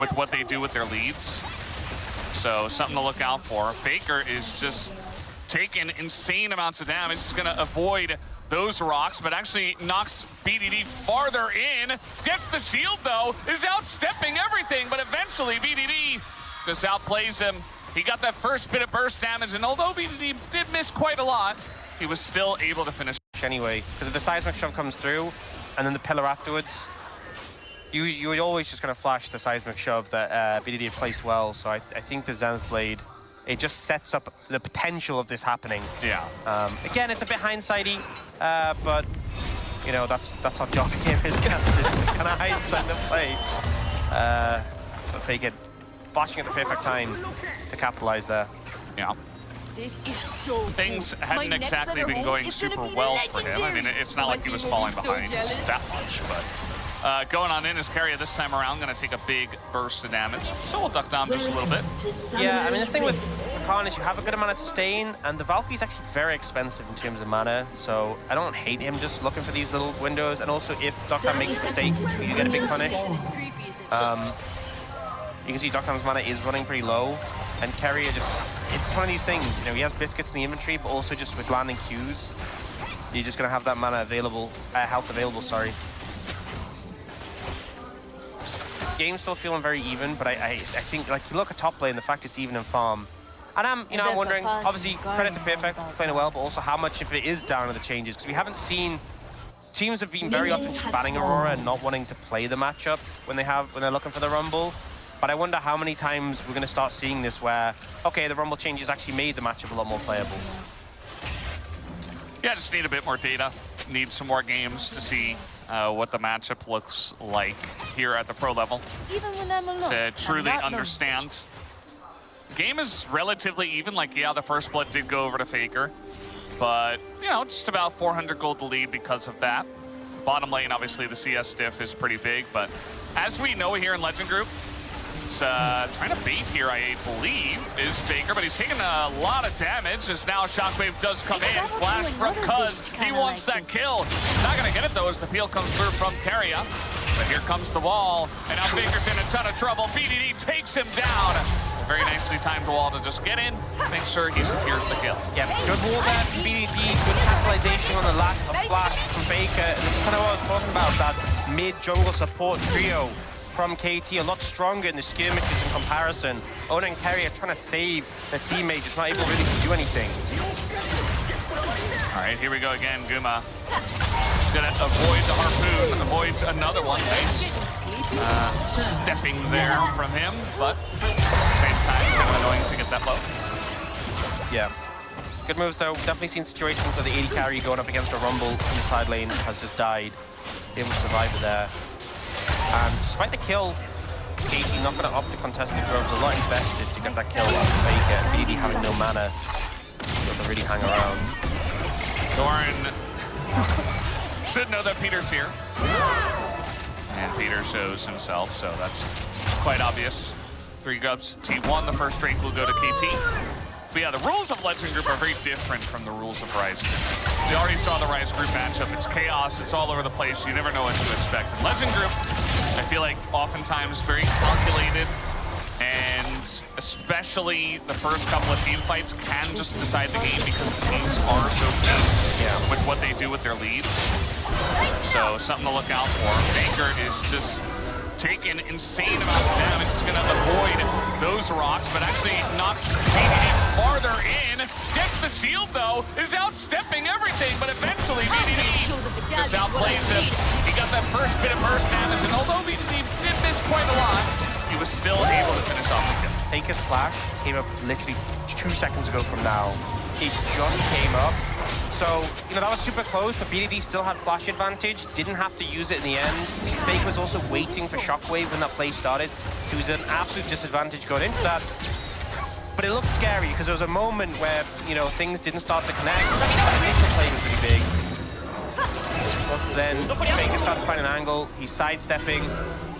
with what they do with their leads. So something to look out for. Faker is just taking insane amounts of damage. He's going to avoid those rocks, but actually knocks BDD farther in. Gets the shield, though, is outstepping everything, but eventually BDD just outplays him. He got that first bit of burst damage, and although BDD did miss quite a lot, he was still able to finish. Anyway, because if the seismic shove comes through, and then the pillar afterwards, you would always just kind of flash the seismic shove that BDD had placed well. So I think the Zenith Blade, it just sets up the potential of this happening. Yeah. Again, it's a bit hindsighty, but you know that's our job here as casters, kind of hindsight the play. But Faker flashing at the perfect time to capitalize there. Yeah. This is so Things cool. hadn't exactly been going super well for him. I mean, it's not like he was falling behind that much, but going on in as carrier this time around, going to take a big burst of damage. So we'll duck down just a little bit. Yeah, I mean, the thing with Khan is you have a good amount of sustain, and the Valkyrie's actually very expensive in terms of mana, so I don't hate him just looking for these little windows. And also, if Doctor makes mistakes, you get a big punish. You can see Doctor's mana is running pretty low, and Carrier it's one of these things, you know, he has biscuits in the inventory, but also just with landing Qs, you're just going to have that mana available, health available, sorry. Game's still feeling very even, but I think, like, you look at top lane, the fact it's even in farm. And I'm wondering, obviously, credit to Perfect for playing it well, but also how much if it is down to the changes, because we haven't seen, teams have been very often just banning Aurora and not wanting to play the matchup when they're looking for the Rumble. But I wonder how many times we're going to start seeing this where, okay, the Rumble changes actually made the matchup a lot more playable. Yeah, just need a bit more data. Need some more games to see what the matchup looks like here at the pro level. Even when I'm alone, To truly understand. Game is relatively even. Like, yeah, the first blood did go over to Faker. But, you know, just about 400 gold to lead because of that. Bottom lane, obviously, the CS diff is pretty big. But as we know here in Legend Group, trying to bait here, I believe, is Faker, but he's taking a lot of damage as now Shockwave does come in. Flash from Cuz, he wants that kill. Not gonna get it though as the peel comes through from Keria. But here comes the wall, and now Faker's in a ton of trouble. BDD takes him down. A very nicely timed wall to just get in, make sure he secures the kill. Yeah, good wall there from BDD, good capitalization on the lack of flash from Faker. And this is kind of what I was talking about, that mid-jungle support trio from KT, a lot stronger in the skirmishes in comparison. Owen and Kerry are trying to save their teammate, just not able really to do anything. All right, here we go again. Guma is gonna avoid the harpoon, avoids another one. Nice stepping there from him, but at the same time, kind of annoying to get that low. Yeah. Good moves though. Definitely seen situations where the AD carry going up against a Rumble in the side lane has just died. Able to survive it there. And despite the kill, KT not going to opt to contested groves, a lot invested to get that kill out of Faker. BD having no mana, doesn't really hang around. Doran should know that Peter's here. And Peter shows himself, so that's quite obvious. 3 grubs, T1, the first drink will go to KT. But yeah, the rules of Legend Group are very different from the rules of Rise Group. We already saw the Rise Group matchup. It's chaos, it's all over the place. You never know what to expect. In Legend Group, I feel like oftentimes very calculated, and especially the first couple of team fights can just decide the game because the teams are so good with what they do with their leads. So something to look out for. Faker is just taking insane amounts of damage. He's going to avoid those rocks, but actually knocks BDD farther in. Gets the shield, though, is outstepping everything, but eventually BDD just outplays him. He got that first bit of burst damage, and although BDD did miss quite a lot, he was still able to finish off the kill. Faker's flash came up literally 2 seconds ago from now. It just came up. So, you know, that was super close, but BDD still had flash advantage, didn't have to use it in the end. Faker was also waiting for Shockwave when that play started, so he was at an absolute disadvantage going into that. But it looked scary, because there was a moment where, you know, things didn't start to connect. That initial play was pretty big. But then Faker started to find an angle, he's sidestepping,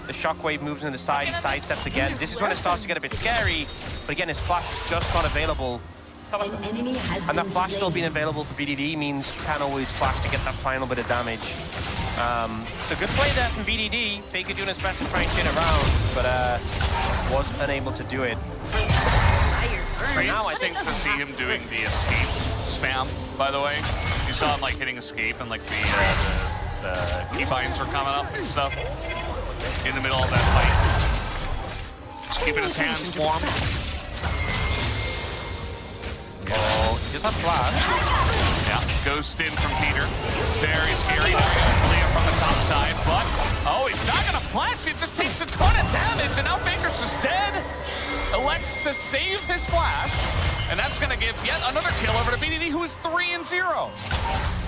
the Shockwave moves into the side, he sidesteps again. This is when it starts to get a bit scary, but again, his flash is just not available. And that flash still being available for BDD means you can't always flash to get that final bit of damage. So good play there from BDD. Faker doing his best to try and turn around, but was unable to do it. For now, I think to see him doing the escape spam, by the way. You saw him like hitting escape and like the keybinds were coming up and stuff in the middle of that fight. Just keeping his hands warm. Oh, he just had flash. Yeah, ghost in from Peter. Very scary. Leah from the top side, but oh, he's not gonna flash. It just takes a ton of damage, and now Baker's just dead. Elects to save his flash, and that's gonna give yet another kill over to BDD, who is 3-0.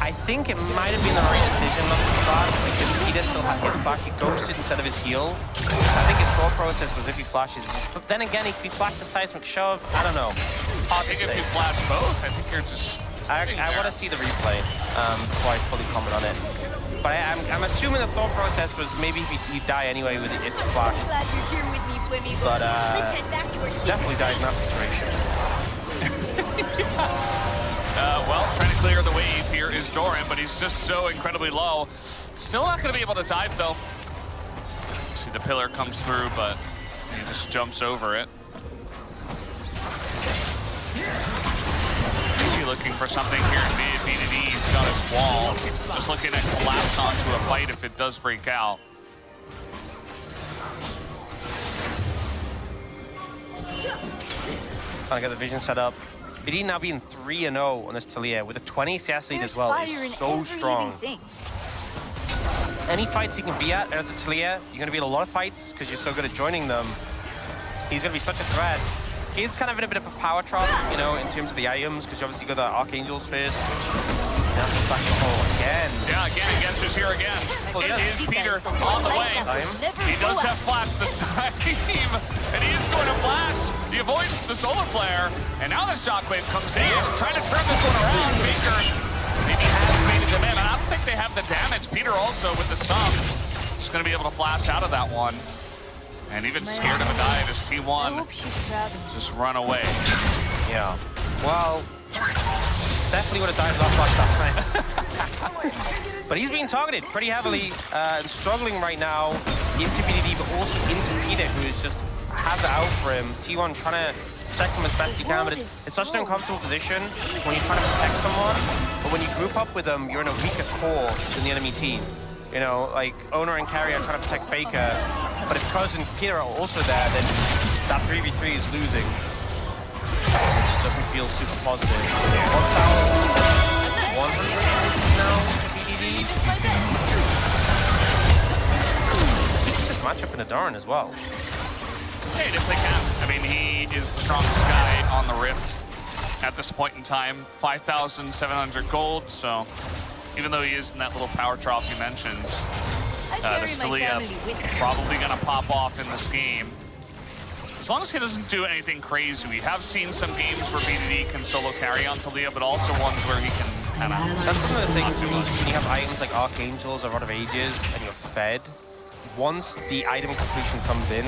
I think it might have been the right decision not to flash because Peter still had his flash. He ghosted instead of his heal. I think his thought process was if he flashes, but then again, if he flashed the seismic shove, I don't know. I think if you flash both, I think you're just. I want to see the replay before I fully comment on it. But I'm assuming the thought process was maybe you die anyway with it if you flash. Glad you're here with me, Blimmy. But Let's head back to our seats. definitely died in that situation. Well, trying to clear the wave here is Doran, but he's just so incredibly low. Still not going to be able to dive, though. See the pillar comes through, but he just jumps over it. Looking for something here in mid. BDD's got his wall. Just looking to collapse onto a fight if it does break out. Trying to get the vision set up. BD now being 3-0 on this Talia with a 20 CS lead as well. Is so strong. Any fights you can be at as a Talia, you're going to be in a lot of fights because you're so good at joining them. He's going to be such a threat. He's kind of in a bit of a power trap, you know, in terms of the items, because you obviously got the Archangels first. Now he's back to the hole again. Yeah, again, I guess he's here again. It is Peter on the way. He does have flash this time, and he is going to flash. He avoids the solar flare, and now the shockwave comes in, trying to turn this one around. Baker maybe has baited them in. I don't think they have the damage. Peter also with the stun, just going to be able to flash out of that one. And even scared of a dive as T1 just run away. Yeah. Well, definitely would have died that flash that time. But he's being targeted pretty heavily and struggling right now into BDD, but also into Peter, who is just has it out for him. T1 trying to protect him as best he can, but it's such an uncomfortable position when you're trying to protect someone. But when you group up with them, you're in a weaker core than the enemy team. You know, like Owner and Carry are trying to protect Faker, but if Cuz and Peter are also there, then that 3v3 is losing. It just doesn't feel super positive. 1,100 now for BDD. This matchup in Adoran as well. Hey, if they can. I mean, he is the strongest guy on the Rift at this point in time. 5,700 gold, so even though he is in that little power trough you mentioned, the Stalia probably going to pop off in this game. As long as he doesn't do anything crazy. We have seen some games where BDD can solo carry on Talia, but also ones where he can kind of... That's one of the things when you have items like Archangels or Rod of Ages and you're fed, once the item completion comes in,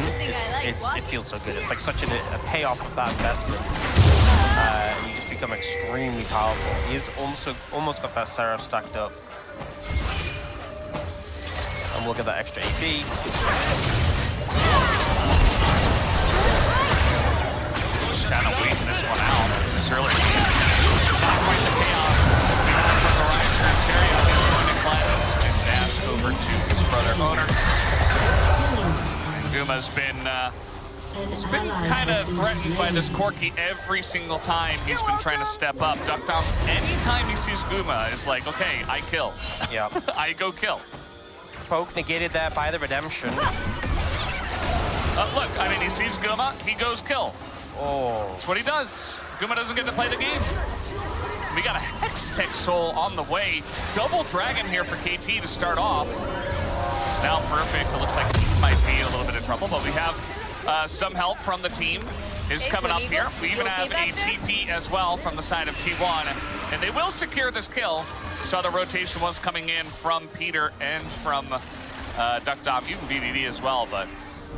it feels so good. It's like such a payoff of that investment. You just become extremely powerful. He's almost got that Seraph stacked up. And we'll get that extra AP. Just kind of waiting this one out. This early not quite the chaos. The Riser and carry out is going to Gladys and dash over to his brother Owner. Guma's been kind of threatened by this Corki every single time he's been trying to step up. Duckdom, anytime he sees Guma, is like, okay, I kill. Yeah. I go kill. Poke negated that by the redemption. Look, I mean, he sees Guma, he goes kill. Oh. That's what he does. Guma doesn't get to play the game. We got a Hextech Soul on the way. Double Dragon here for KT to start off. It's now perfect. It looks like he might be a little bit in trouble, but we have some help from the team is coming up here. We even have a TP as well from the side of T1, and they will secure this kill. Saw the rotation was coming in from Peter and from Duckdom, even BDD as well, but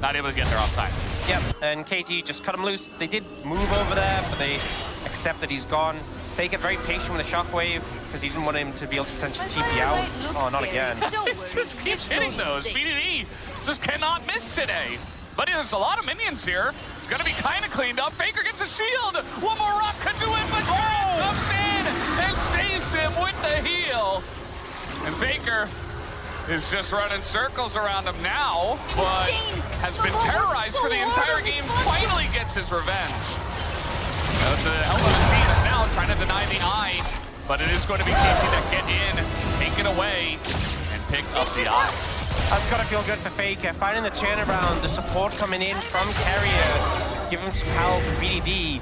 not able to get there on time. Yep, and KT just cut him loose. They did move over there, but they accept that he's gone. Faker very patient with the shockwave because he didn't want him to be able to potentially TP out. Oh, not again. He just keeps hitting those. BDD just cannot miss today. But there's a lot of minions here. It's gonna be kind of cleaned up. Faker gets a shield. One more rock could do it, but Grant comes in and saves him with the heal. And Faker is just running circles around him now, but has been terrorized for the entire game. Finally gets his revenge. The help of his team is now trying to deny the eye, but it is going to be KT that get in, take it away, and pick up the eye. That's got to feel good for Faker. Finding the turnaround, the support coming in from Carrier, give him some help. BDD,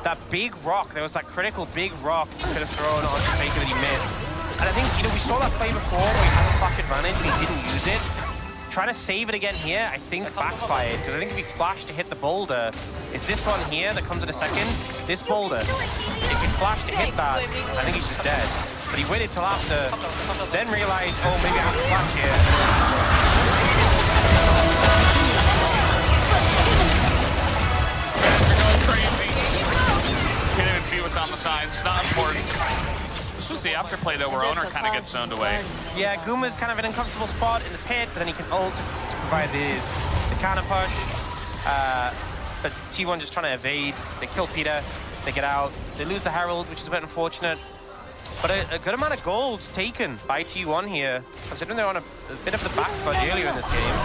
that big rock, there was that critical big rock he could have thrown onto Faker that he missed. And I think, you know, we saw that play before where he had a flash advantage and he didn't use it. Trying to save it again here, I think backfired, because I think if he flashed to hit the boulder, it's this one here that comes in a second, this boulder. If he flashed to hit that, I think he's just dead. But he waited till after, then realized, oh, maybe I have to flash here. They're going crazy. Can't even see what's on the side, it's not important. This was the afterplay though, where Owner kind of gets zoned away. Yeah, Guma's kind of in an uncomfortable spot in the pit, but then he can ult to provide the counter push. But T1 just trying to evade. They kill Peter, they get out. They lose the Herald, which is a bit unfortunate. But a good amount of gold taken by T1 here, considering they're on a bit of the back foot earlier in this game.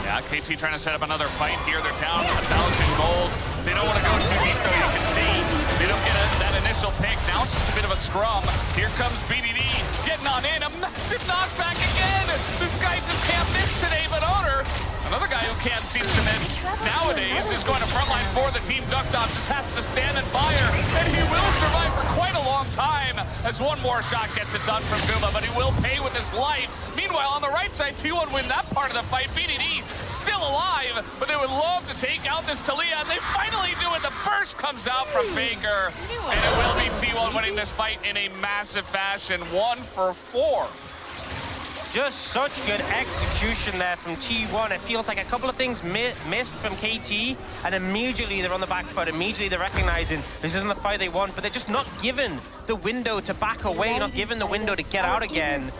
Yeah, KT trying to set up another fight here. They're down 1,000 gold. They don't want to go too deep though, you can see. They don't get that initial pick. Now it's just a bit of a scrum. Here comes BDD getting on in. A massive knockback again. This guy just can't miss today, but Owner, another guy who can't seem to miss nowadays, is going to frontline for the team. Duckdom just has to stand and fire, and he will survive for quite a long time as one more shot gets it done from Guma, but he will pay with his life. Meanwhile, on the right side, T1 win that part of the fight. BDD still alive, but they would love to take out this Talia, and they finally do it. The burst comes out from Faker, and it will be T1 winning this fight in a massive fashion, 1 for 4. Just such good execution there from T1. It feels like a couple of things missed from KT, and immediately they're on the back foot. Immediately they're recognizing this isn't the fight they want, but they're just not given the window to back away, not given the window to get out again.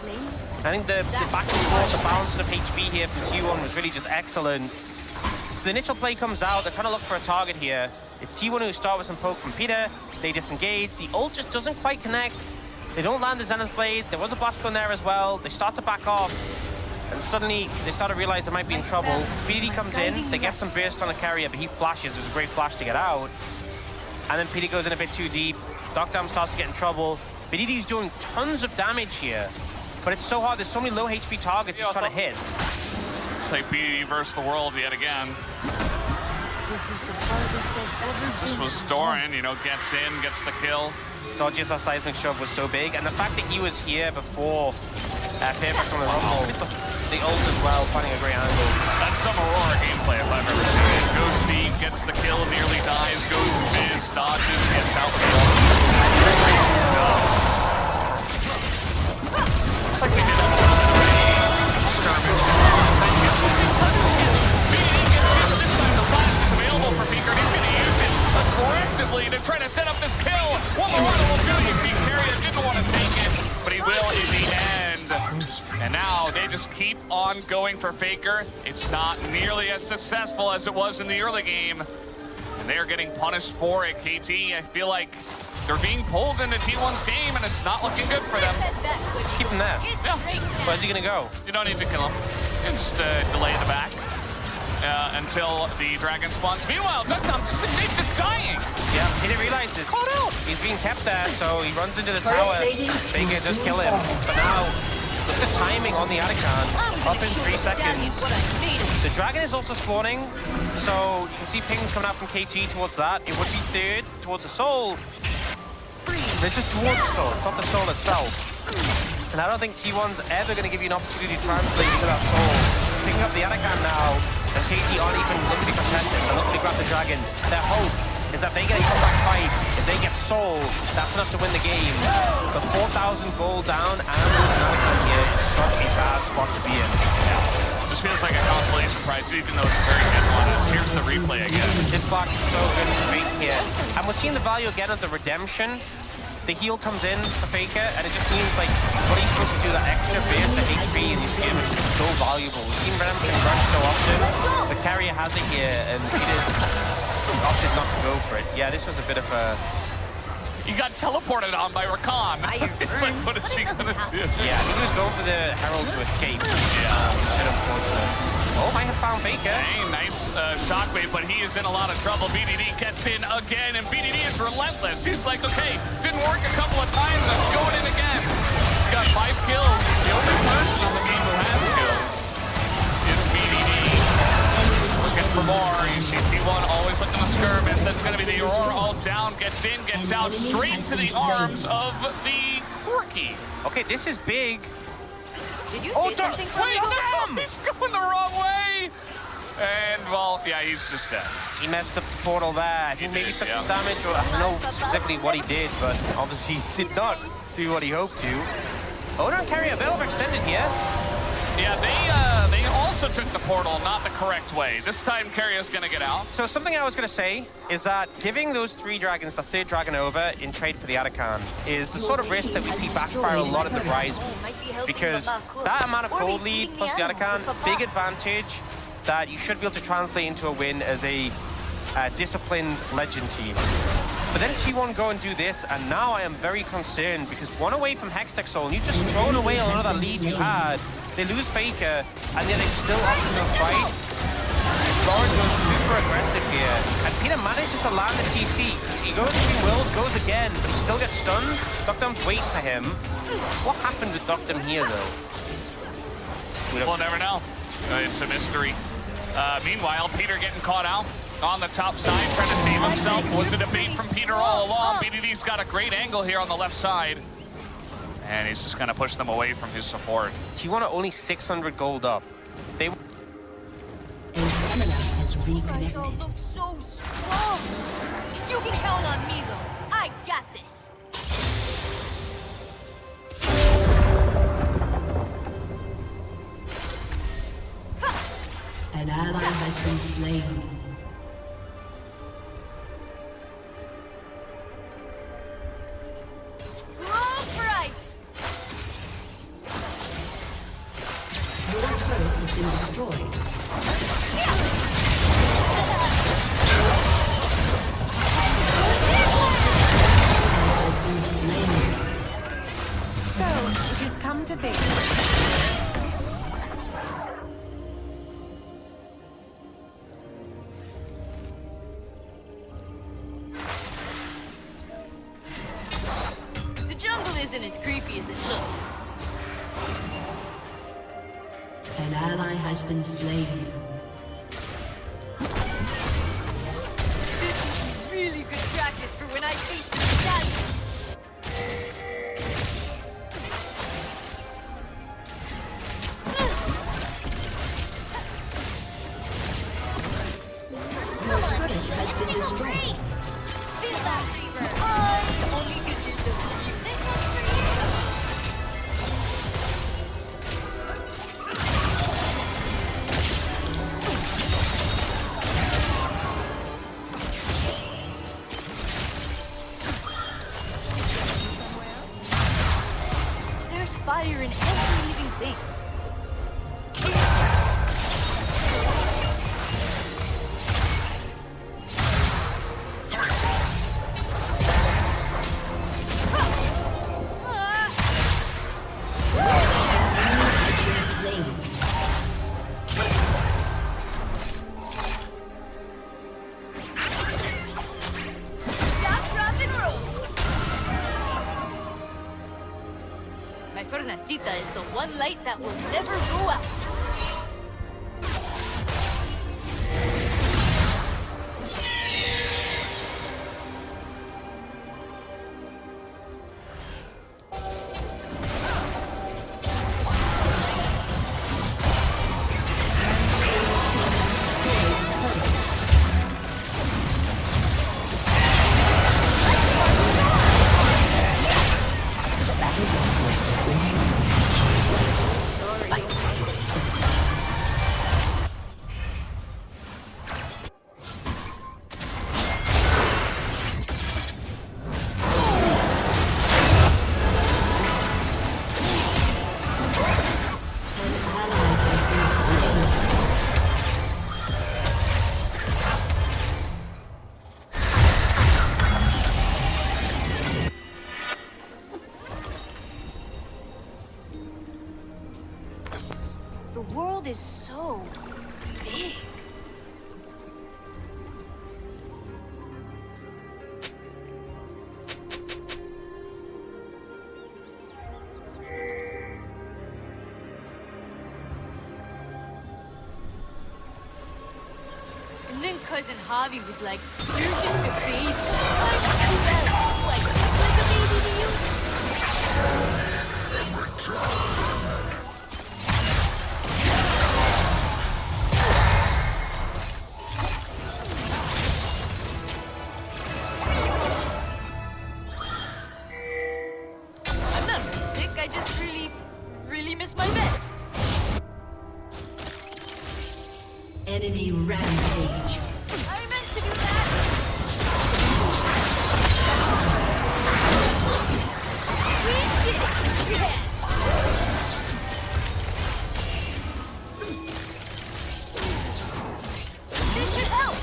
I think the back and forth, the balancing of HP here from T1 was really just excellent. So the initial play comes out. They're trying to look for a target here. It's T1 who start with some poke from Peter. They disengage. The ult just doesn't quite connect. They don't land the Zenith Blade. There was a blast gun there as well. They start to back off. And suddenly, they start to realize they might be in trouble. BDD comes in. They get some burst on the carrier, but he flashes. It was a great flash to get out. And then Peter goes in a bit too deep. Duckdom starts to get in trouble. BDD's doing tons of damage here. But it's so hard. There's so many low HP targets he's trying to hit. It's like BDD versus the world yet again. This is the farthest they've ever been. This was Doran, you know, gets in, gets the kill. Dodges our seismic shove was so big, and the fact that he was here before Perfect on the rumble, the ult as well, finding a great angle. That's some Aurora gameplay if I've ever seen it. Goes deep, gets the kill, nearly dies, goes mid, dodges, gets out with the ult. Looks like they did a skirmish. This time the flash is available for Faker, and he's going to use it aggressively to try to set up this kill. One more run will do. You see Carrier didn't want to take it, but he will in the end. And now they just keep on going for Faker. It's not nearly as successful as it was in the early game. And they are getting punished for it, KT. I feel like they're being pulled into T1's game, and it's not looking good for them. Just keep him there. Yeah. Where's he going to go? You don't need to kill him. You can just delay the back until the dragon spawns. Meanwhile, Duckdom just dying. Yeah, he didn't realize this. Caught out. He's being kept there, so he runs into the tower. Faker does kill him. But now, look at the timing on the Anakin. Up in 3 seconds. The dragon is also spawning, so you can see pings coming out from KT towards that. It would be third towards the soul. This is towards the soul, it's not the soul itself. And I don't think T1's ever going to give you an opportunity to translate into that soul. Picking up the Anakin now, and KT aren't even looking to contest it. They're looking to grab the dragon. Their hope is that they get a comeback fight. If they get soul, that's enough to win the game. But 4,000 gold down and losing Anakin here is such a bad spot to be in. This feels like a consolation prize, even though it's a very good one. Here's the replay again. This block is so good for Fake here. And we're seeing the value again of the redemption. the heal comes in for Faker, and it just means like what he's supposed to do, that extra bit to HP in this game is just so valuable. We've seen Redemption rush so often. The carrier has it here, and Peter opted not to go for it. Yeah, this was a bit of a... He got teleported on by Rakan. Like, what is she gonna do? Yeah, he was going for the Herald to escape. Yeah, unfortunate. Oh, might have found Faker. Hey, nice shockwave, but he is in a lot of trouble. BDD gets in again, and BDD is relentless. He's like, okay, didn't work a couple of times, I'm going in again. He's got 5 kills. The only person on the team who has kills is BDD. Looking for more. You see T1 always looking to skirmish. That's going to be the Aurora all down, gets in, gets out, straight to the arms of the Quirky. Okay, this is big. Did you say something? Wait, no! He's going the wrong way! And, well, yeah, he's just dead. He messed up the portal there. I think maybe took some damage, or I don't know specifically what he did, but obviously he did not do what he hoped to. Oh, no, carry a bit overextended here. Yeah, they also took the portal not the correct way. This time, Carrier's gonna get out. So something I was gonna say is that giving those 3 dragons the 3rd dragon over in trade for the Arakan is the sort of risk that we see backfire a lot at the Rise, because that amount of gold lead plus the Arakan, big advantage that you should be able to translate into a win as a disciplined legend team. But then T1 go and do this, and now I am very concerned because 1 away from Hextech Soul, and you've just thrown away a lot of that lead you had. They lose Faker, and then they still opt to fight. Lauren goes super aggressive here, and Peter manages to land the TC. He goes between worlds, goes again, but he still gets stunned. Doctum's waiting for him. What happened with Doctum here, though? We'll never know. It's a mystery. Meanwhile, Peter getting caught out on the top side, trying to save himself. Was it a bait from Peter all along? BDD's got a great angle here on the left side. And he's just going to push them away from his support. T1 are only 600 gold up. They... A summoner has reconnected. Look so strong. You can count on me, though. I got this. An ally has been slain. Been destroyed. Has been slain. So it has come to this. The jungle isn't as creepy as it looks. An ally has been slain. This is really good practice for when I face the stallion. Your turret has been destroyed. Feel that fever. I only can do this. This one's for you. Fire in every living thing. Fornacita is the one light that will never go out. world is so big. And then cousin Javi was like, "You're just a bitch. I'm cool." Like a baby to you. I'm not sick. I just really miss my bed. Enemy rampage. I meant to do that. We did it. Yeah. This should help.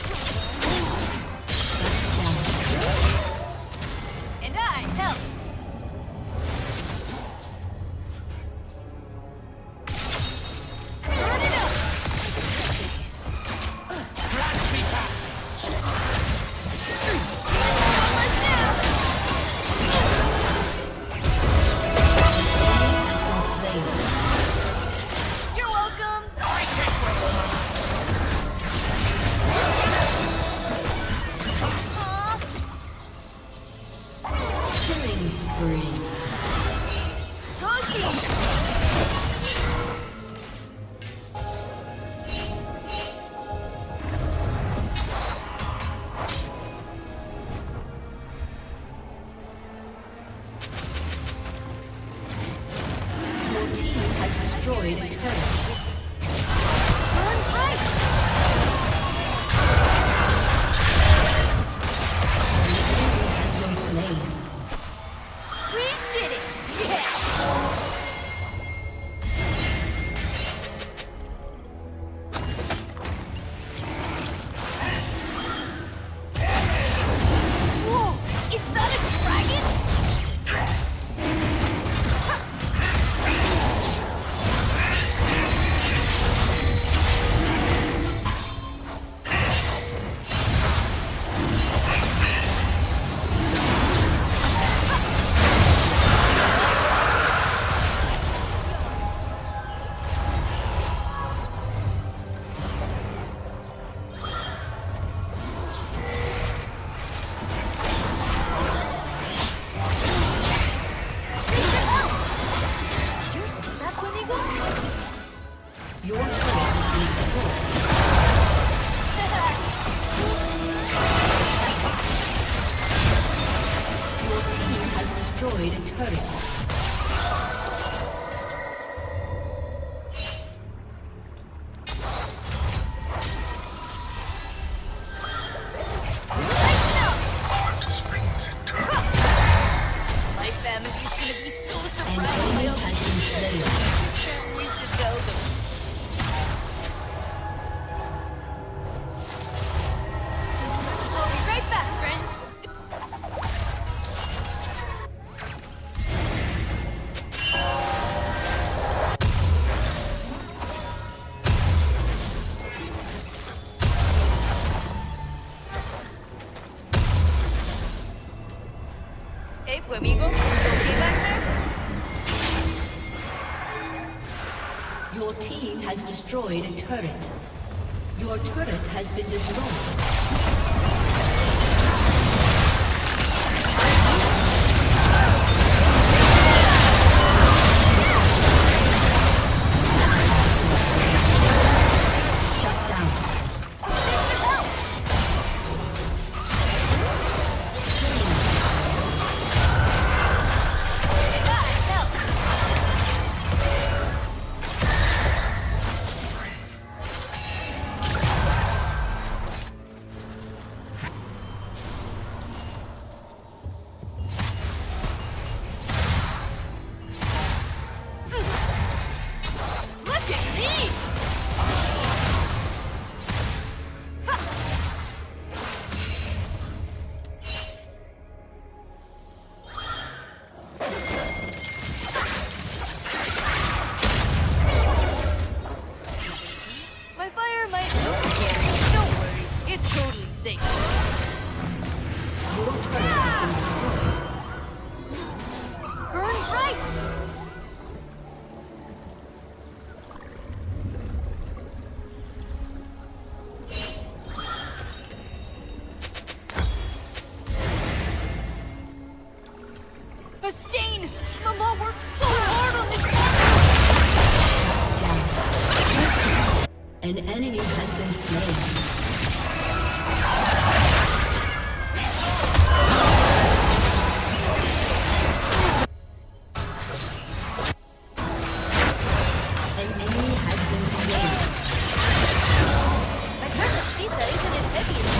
And I helped. Burn it up. Has been slain. You're welcome. Aw. Killing spree. Go team. Your team has destroyed a turret. Run right. Has been slain. We did it. Yeah. Whoa, is that a dragon? Did you see that, Viego? Your turret has been destroyed. Your team has destroyed a turret. My family's gonna be so An surprised by enemy all has been slain. Can't wait to tell them. I'll be right back, friends. Hey, Flamigo. Okay back there? Your team has destroyed a turret. Your turret has been destroyed. Shut down. sake. Your turret has been destroyed. Burn bright! Stain! Mama worked so hard on this. An enemy has been slain. An enemy has been slain. My Cartosita isn't as heavy as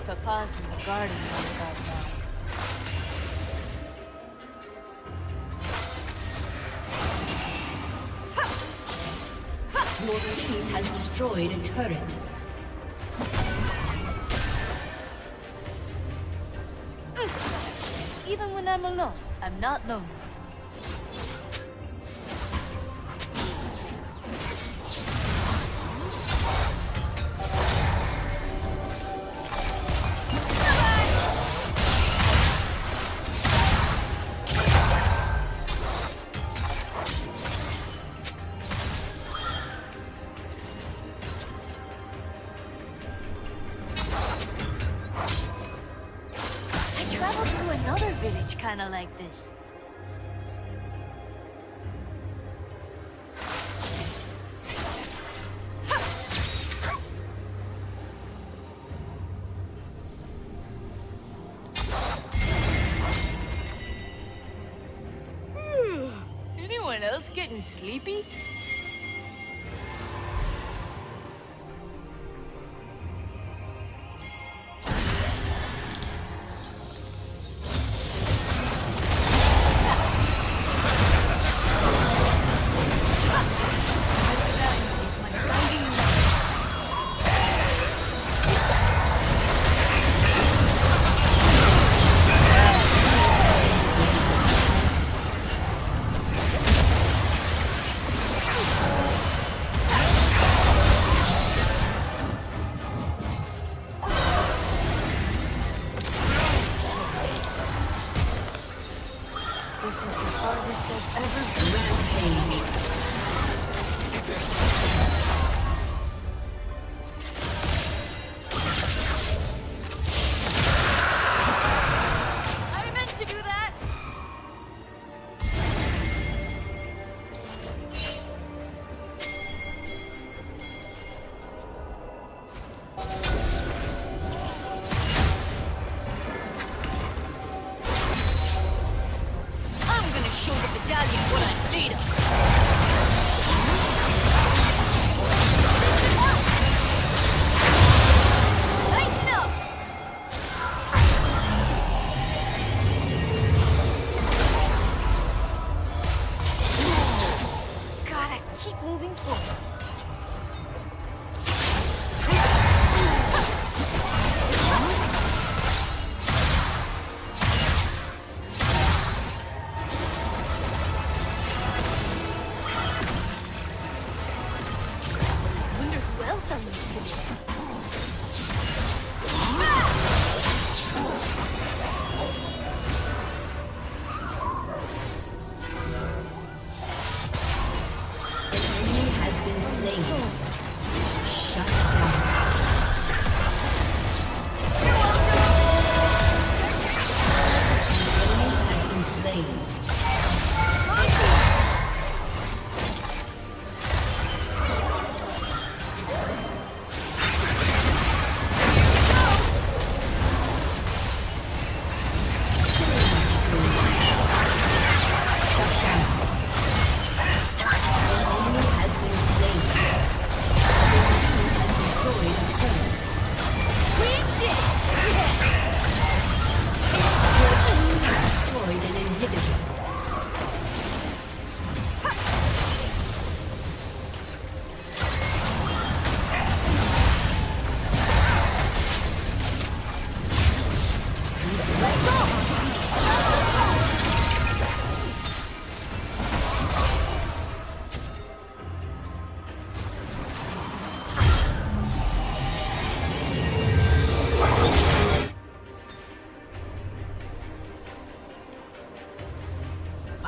Papa's in the garden right about now. Your team has destroyed a turret. Even when I'm alone, I'm not lonely. Another village kinda like this. Anyone else getting sleepy? This is the farthest I've ever been. I meant to do that. Show the battalion what I'm made of. Lighten up! Gotta keep moving forward.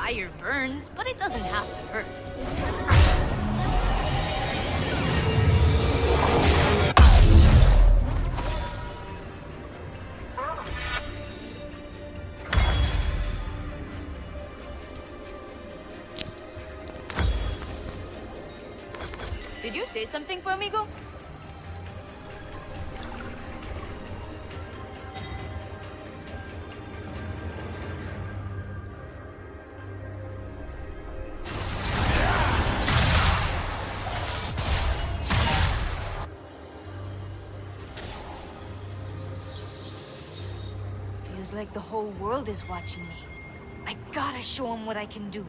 fire burns, but it doesn't have to hurt. Did you say something for amigo? Feels like the whole world is watching me. I gotta show him what I can do.